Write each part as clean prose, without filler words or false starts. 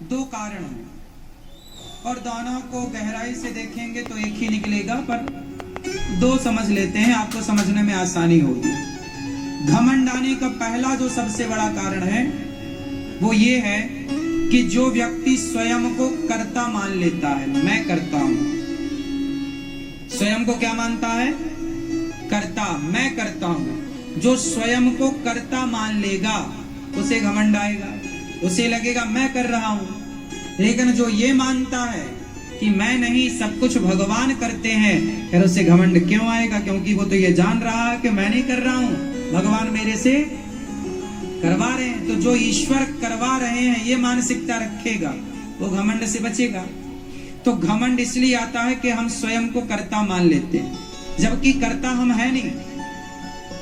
दो कारण हैं और दोनों को गहराई से देखेंगे तो एक ही निकलेगा, पर दो समझ लेते हैं, आपको समझने में आसानी होगी। घमंड आने का पहला जो सबसे बड़ा कारण है वो ये है कि जो व्यक्ति स्वयं को कर्ता मान लेता है, मैं करता हूं, स्वयं को क्या मानता है? कर्ता, मैं करता हूं। जो स्वयं को कर्ता मान लेगा उसे घमंड आएगा, उसे लगेगा मैं कर रहा हूं। लेकिन जो ये मानता है कि मैं नहीं, सब कुछ भगवान करते हैं, फिर उसे घमंड क्यों आएगा? क्योंकि वो तो ये जान रहा है कि मैं नहीं कर रहा हूं, भगवान मेरे से करवा रहे हैं। तो जो ईश्वर करवा रहे हैं ये मानसिकता रखेगा वो घमंड से बचेगा। तो घमंड इसलिए आता है कि हम स्वयं को कर्ता मान लेते हैं, जबकि कर्ता हम है नहीं।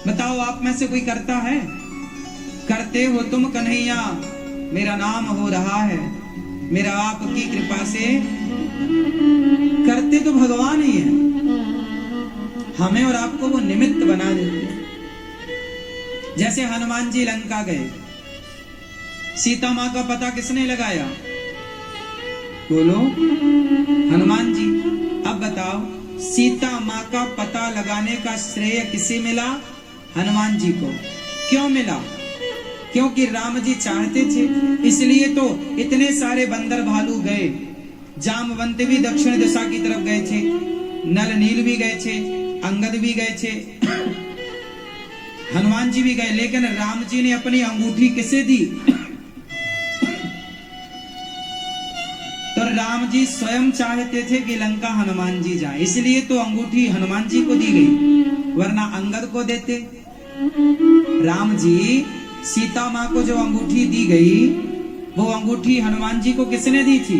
बताओ, आप में से कोई करता है? करते हो तुम कन्हैया, मेरा नाम हो रहा है, मेरा आपकी कृपा से। करते तो भगवान ही है, हमें और आपको वो निमित्त बना देते हैं। जैसे हनुमान जी लंका गए, सीता मां का पता किसने लगाया? बोलो, हनुमान जी। अब बताओ, सीता मां का पता लगाने का श्रेय किसे मिला? हनुमान जी को। क्यों मिला? क्योंकि राम जी चाहते थे, इसलिए तो इतने सारे बंदर भालू गए। जामवंत भी दक्षिण दिशा की तरफ गए थे, नल नील भी गए थे, अंगद भी गए थे, हनुमान जी भी गए। लेकिन राम जी ने अपनी अंगूठी किसे दी? तो राम जी स्वयं चाहते थे कि लंका हनुमान जी जाए, इसलिए तो अंगूठी हनुमान जी को दी गई, वरना अंगद को देते। राम जी, सीता मां को जो अंगूठी दी गई वो अंगूठी हनुमान जी को किसने दी थी?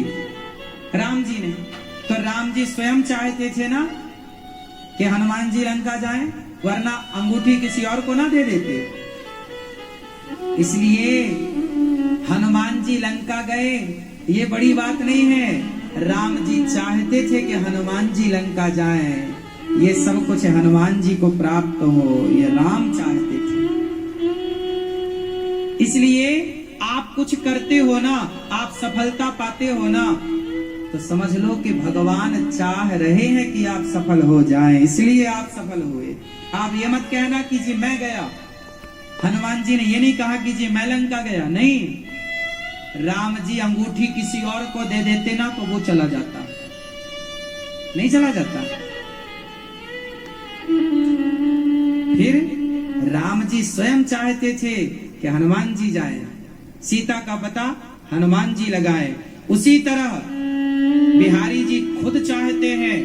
राम जी ने। तो राम जी स्वयं चाहते थे ना कि हनुमान जी लंका जाएं, वरना अंगूठी किसी और को ना दे देते। इसलिए हनुमान जी लंका गए, ये बड़ी बात नहीं है। राम जी चाहते थे कि हनुमान जी लंका जाएं, ये सब कुछ हनुमान जी को प्राप्त हो, ये राम चाहते थे। इसलिए आप कुछ करते हो ना, आप सफलता पाते हो ना, तो समझ लो कि भगवान चाह रहे हैं कि आप सफल हो जाएं, इसलिए आप सफल हुए। आप ये मत कहना कि जी मैं गया। हनुमान जी ने ये नहीं कहा कि जी मैं लंका गया, नहीं। राम जी अंगूठी किसी और को दे देते ना तो वो चला जाता, नहीं चला जाता। फिर राम जी स्वयं चाहते थे कि हनुमान जी जाए, सीता का पता हनुमान जी लगाए। उसी तरह बिहारी जी खुद चाहते हैं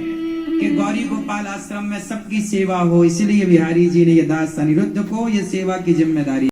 कि गौरी गोपाल आश्रम में सबकी सेवा हो, इसलिए बिहारी जी ने ये दास अनिरुद्ध को ये सेवा की जिम्मेदारी